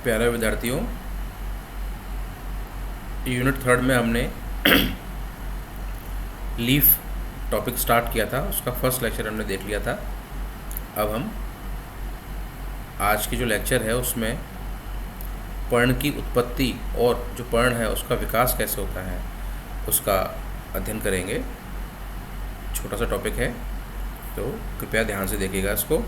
प्यारे विद्यार्थियों, यूनिट 3 में हमने लीफ टॉपिक स्टार्ट किया था। उसका फर्स्ट लेक्चर हमने देख लिया था। अब हम आज की जो लेक्चर है उसमें पर्ण की उत्पत्ति और जो पर्ण है उसका विकास कैसे होता है उसका अध्ययन करेंगे। छोटा सा टॉपिक है, तो कृपया ध्यान से देखिएगा इसको।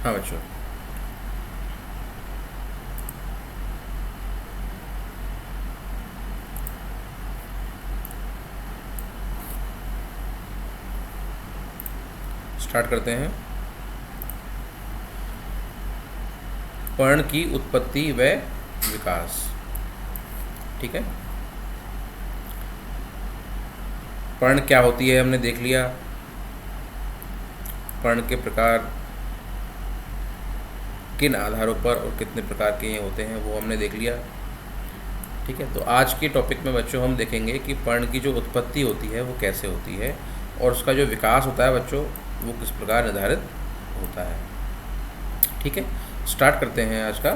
हाँ बच्चों, स्टार्ट करते हैं। पर्ण की उत्पत्ति व विकास। ठीक है, पर्ण क्या होती है हमने देख लिया। पर्ण के प्रकार किन आधारों पर और कितने प्रकार के ये होते हैं वो हमने देख लिया। ठीक है, तो आज के टॉपिक में बच्चों हम देखेंगे कि पर्ण की जो उत्पत्ति होती है वो कैसे होती है और उसका जो विकास होता है बच्चों वो किस प्रकार निर्धारित होता है। ठीक है, स्टार्ट करते हैं आज का।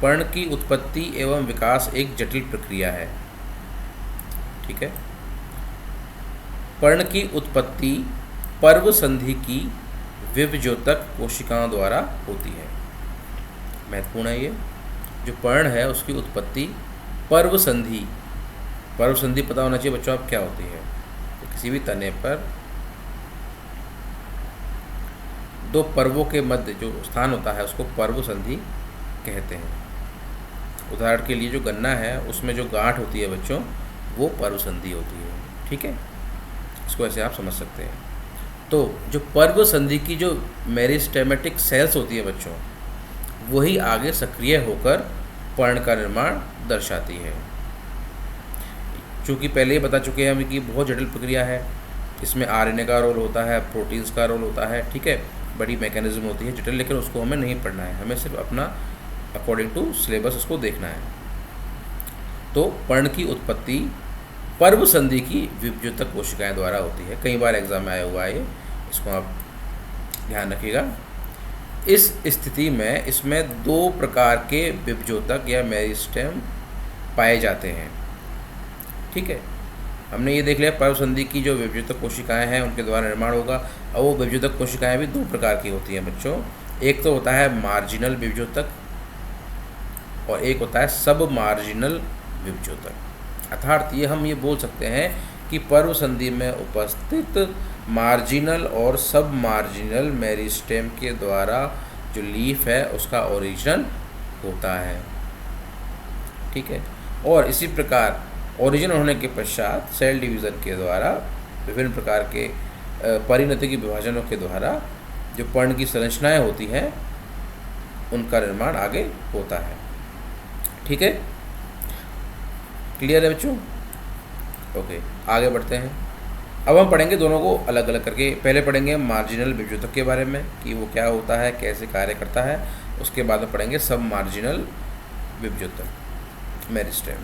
पर्ण की उत्पत्ति एवं विकास एक जटिल प्रक्रिया है। ठीक है, पर्ण की उत्पत्ति पर्व संधि की विभज्योतक कोशिकाओं द्वारा होती है। महत्वपूर्ण है ये। जो पर्ण है उसकी उत्पत्ति पर्व संधि पता होना चाहिए बच्चों आप क्या होती है। तो किसी भी तने पर दो पर्वों के मध्य जो स्थान होता है उसको पर्व संधि कहते हैं। उदाहरण के लिए जो गन्ना है उसमें जो गांठ होती है बच्चों वो पर्व संधि होती है। ठीक है, इसको ऐसे आप समझ सकते हैं। तो जो पर्व संधि की जो मेरिस्टेमेटिक सेल्स होती है बच्चों वही आगे सक्रिय होकर पर्ण का निर्माण दर्शाती है। चूँकि पहले ही बता चुके हैं हम कि बहुत जटिल प्रक्रिया है। इसमें आरएनए का रोल होता है, प्रोटीन्स का रोल होता है। ठीक है, बड़ी मैकेनिज्म होती है जटिल, लेकिन उसको हमें नहीं पढ़ना है। हमें सिर्फ अपना अकॉर्डिंग टू सिलेबस उसको देखना है। तो पर्ण की उत्पत्ति पर्व संधि की विभज्योतक कोशिकाएं द्वारा होती है। कई बार एग्जाम में आया हुआ है ये, इसको आप ध्यान रखिएगा। इस स्थिति में इसमें दो प्रकार के विभज्योतक या मेरिस्टेम पाए जाते हैं। ठीक है, हमने ये देख लिया पर्व संधि की जो विभज्योतक कोशिकाएं हैं उनके द्वारा निर्माण होगा। और वो विभज्योतक कोशिकाएं भी दो प्रकार की होती हैं बच्चों। एक तो होता है मार्जिनल विभज्योतक और एक होता है सब मार्जिनल विभज्योतक। अर्थात हम ये बोल सकते हैं कि पर्व संधि में उपस्थित मार्जिनल और सब मार्जिनल मेरिस्टेम के द्वारा जो लीफ है उसका ओरिजिन होता है। ठीक है, और इसी प्रकार ओरिजिन होने के पश्चात सेल डिवीज़न के द्वारा विभिन्न प्रकार के परिणति की विभाजनों के द्वारा जो पर्ण की संरचनाएं होती हैं उनका निर्माण आगे होता है। ठीक है, क्लियर है बच्चों? ओके, आगे बढ़ते हैं। अब हम पढ़ेंगे दोनों को अलग अलग करके। पहले पढ़ेंगे मार्जिनल विभज्योतक के बारे में कि वो क्या होता है, कैसे कार्य करता है। उसके बाद में पढ़ेंगे सब मार्जिनल विभज्योतक मेरिस्टेम।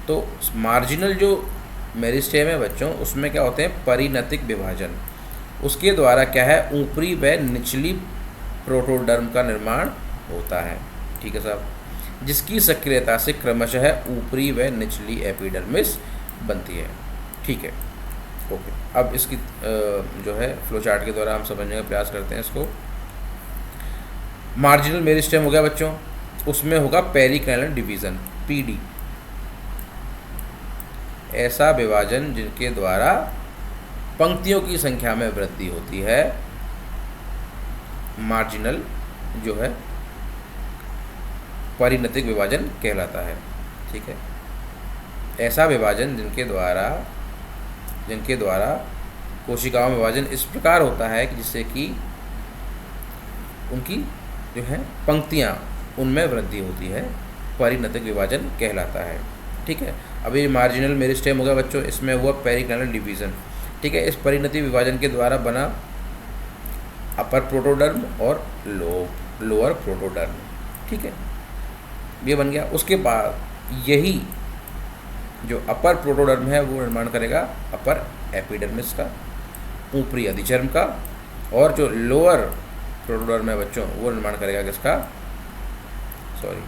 तो मार्जिनल जो मेरिस्टेम है बच्चों उसमें क्या होते हैं परिणतिक विभाजन। उसके द्वारा क्या है ऊपरी व निचली प्रोटोडर्म का निर्माण होता है। ठीक है साहब, जिसकी सक्रियता से क्रमशः ऊपरी व निचली एपिडर्मिस बनती है। ठीक है, ओके। अब इसकी जो है फ्लो चार्ट के द्वारा हम समझने का प्रयास करते हैं इसको। मार्जिनल मेरिस्टेम हो गया बच्चों, उसमें होगा पेरिकाइनल डिवीज़न पीडी। ऐसा विभाजन जिनके द्वारा पंक्तियों की संख्या में वृद्धि होती है मार्जिनल जो है परिणतिक विभाजन कहलाता है। ठीक है, ऐसा विभाजन जिनके द्वारा कोशिकाओं में विभाजन इस प्रकार होता है कि जिससे कि उनकी जो है पंक्तियाँ उनमें वृद्धि होती है, परिणतिक विभाजन कहलाता है। ठीक है, अभी मार्जिनल मेरिस्टेम होगा बच्चों, इसमें हुआ पेरिकाइनल डिवीज़न। ठीक है, इस परिणति विभाजन के द्वारा बना अपर प्रोटोडर्म और लोअर प्रोटोडर्म, ठीक है, ये बन गया। उसके बाद यही जो अपर प्रोटोडर्म है वो निर्माण करेगा अपर एपिडर्मिस का, ऊपरी अधिचर्म का, और जो लोअर प्रोटोडर्म है बच्चों वो निर्माण करेगा किसका, सॉरी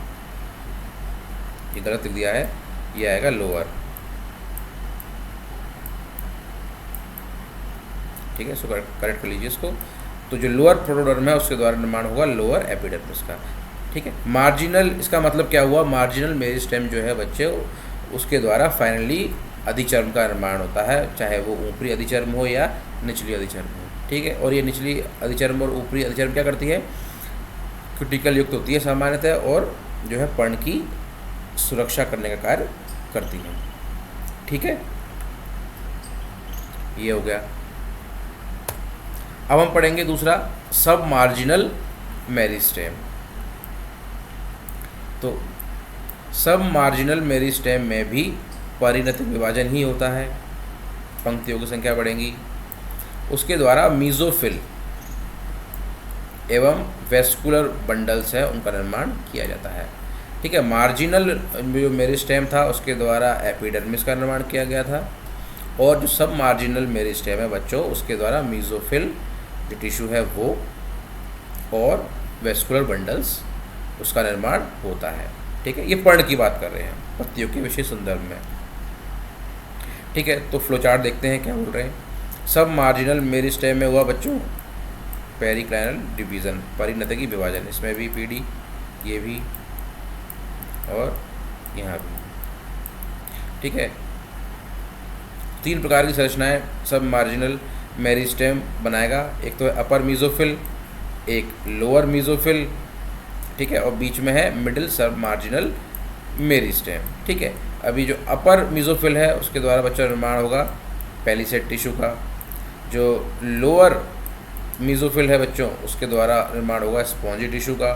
ये गलत लिख दिया है, ये आएगा लोअर, ठीक है, सो करेक्ट कर लीजिए इसको। तो जो लोअर प्रोटोडर्म है उसके द्वारा निर्माण होगा लोअर एपिडर्मिस का, ठीक है। मार्जिनल, इसका मतलब क्या हुआ, मार्जिनल मेरिस्टेम जो है बच्चे उसके द्वारा फाइनली अधिचर्म का निर्माण होता है, चाहे वो ऊपरी अधिचर्म हो या निचली अधिचर्म हो, ठीक है। और ये निचली अधिचर्म और ऊपरी अधिचर्म क्या करती है, क्यूटिकल युक्त होती है सामान्यतः, और जो है पर्ण की सुरक्षा करने का कार्य करती है, ठीक है, ये हो गया। अब हम पढ़ेंगे दूसरा सब मार्जिनल मेरिस्टेम। तो सब मार्जिनल मेरिस्टेम में भी परिणतिक विभाजन ही होता है, पंक्तियों की संख्या बढ़ेंगी, उसके द्वारा मीजोफिल एवं वेस्कुलर बंडल्स है उनका निर्माण किया जाता है, ठीक है। मार्जिनल जो मेरिस्टेम था उसके द्वारा एपिडर्मिस का निर्माण किया गया था, और जो सब मार्जिनल मेरिस्टेम है बच्चों उसके द्वारा मीजोफिल जो टिश्यू है वो और वेस्कुलर बंडल्स उसका निर्माण होता है, ठीक है। ये पर्ण की बात कर रहे हैं, पत्तियों के विशेष संदर्भ में, ठीक है। तो फ्लोचार्ट देखते हैं क्या बोल रहे हैं। सब मार्जिनल मेरिस्टेम में हुआ बच्चों पेरिक्लाइनल डिवीज़न, परिणतिकी विभाजन, इसमें भी पीडी, ये भी और यहाँ भी, ठीक है। 3 प्रकार की संरचनाएं सब मार्जिनल मेरिस्टेम बनाएगा, एक तो है अपर मीजोफिल, एक लोअर मीजोफिल, ठीक है, और बीच में है मिडिल सब मार्जिनल मेरिस्टेम, ठीक है। अभी जो अपर मीजोफिल है उसके द्वारा बच्चा निर्माण होगा पेलिसेड टिश्यू का, जो लोअर मीजोफिल है बच्चों उसके द्वारा निर्माण होगा स्पॉन्जी टिश्यू का,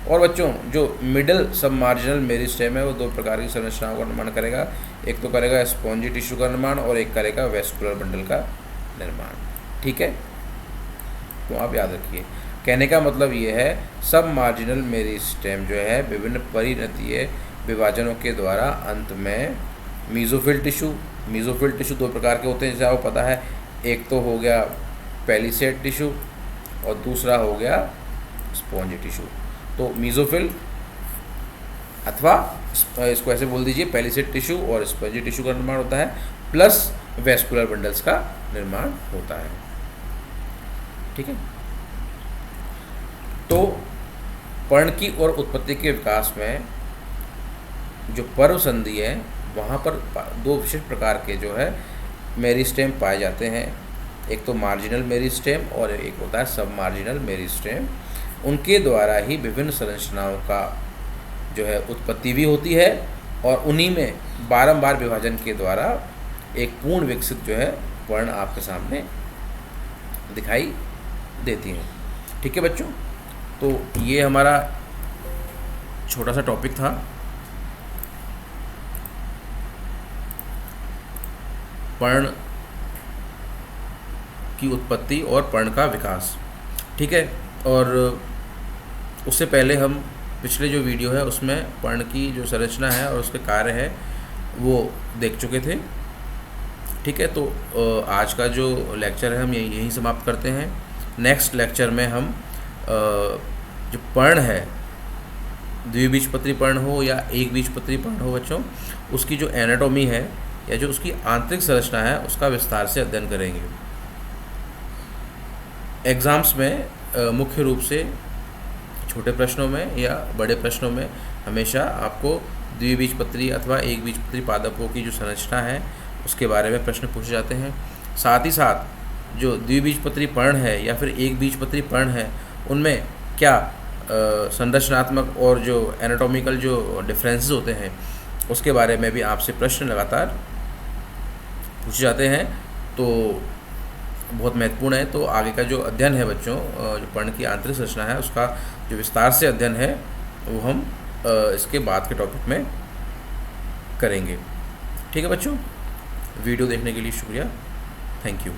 और बच्चों जो मिडिल सब मार्जिनल मेरिस्टेम है वो 2 प्रकार की संरचनाओं का निर्माण करेगा, एक तो करेगा स्पॉन्जी टिश्यू का निर्माण और एक करेगा वेस्कुलर बंडल का निर्माण, ठीक है। तो आप याद रखिए, कहने का मतलब ये है सब मार्जिनल मेरिस्टेम जो है विभिन्न परिणतीय विभाजनों के द्वारा अंत में मीजोफिल टिश्यू 2 प्रकार के होते हैं जैसे आपको पता है, एक तो हो गया पेलिसेड टिश्यू और दूसरा हो गया स्पॉन्जी टिश्यू। तो मीजोफिल अथवा इसको ऐसे बोल दीजिए पेलिसेड टिश्यू और स्पॉन्जी टिश्यू का निर्माण होता है, प्लस वेस्कुलर बंडल्स का निर्माण होता है, ठीक है। तो पर्ण की और उत्पत्ति के विकास में जो पर्व संधि है वहाँ पर 2 विशिष्ट प्रकार के जो है मेरिस्टेम पाए जाते हैं, एक तो मार्जिनल मेरिस्टेम और एक होता है सब मार्जिनल मेरिस्टेम। उनके द्वारा ही विभिन्न संरचनाओं का जो है उत्पत्ति भी होती है, और उन्हीं में बारंबार विभाजन के द्वारा एक पूर्ण विकसित जो है पर्ण आपके सामने दिखाई देती हैं, ठीक है बच्चों। तो ये हमारा छोटा सा टॉपिक था, पर्ण की उत्पत्ति और पर्ण का विकास, ठीक है। और उससे पहले हम पिछले जो वीडियो है उसमें पर्ण की जो संरचना है और उसके कार्य है वो देख चुके थे, ठीक है। तो आज का जो लेक्चर है हम यहीं समाप्त करते हैं। नेक्स्ट लेक्चर में हम जो पर्ण है, द्विबीजपत्री पर्ण हो या एक बीजपत्री पर्ण हो बच्चों, उसकी जो एनाटॉमी है या जो उसकी आंतरिक संरचना है उसका विस्तार से अध्ययन करेंगे। एग्ज़ाम्स में मुख्य रूप से छोटे प्रश्नों में या बड़े प्रश्नों में हमेशा आपको द्विबीजपत्री अथवा एक बीजपत्री पादपों की जो संरचना है उसके बारे में प्रश्न पूछे जाते हैं। साथ ही साथ जो द्विबीजपत्री पर्ण है या फिर एक बीजपत्री पर्ण है उनमें क्या संरचनात्मक और जो एनाटॉमिकल जो डिफरेंसेस होते हैं उसके बारे में भी आपसे प्रश्न लगातार पूछे जाते हैं, तो बहुत महत्वपूर्ण है। तो आगे का जो अध्ययन है बच्चों, जो पर्ण की आंतरिक संरचना है उसका जो विस्तार से अध्ययन है वो हम इसके बाद के टॉपिक में करेंगे, ठीक है बच्चों। वीडियो देखने के लिए शुक्रिया, थैंक यू।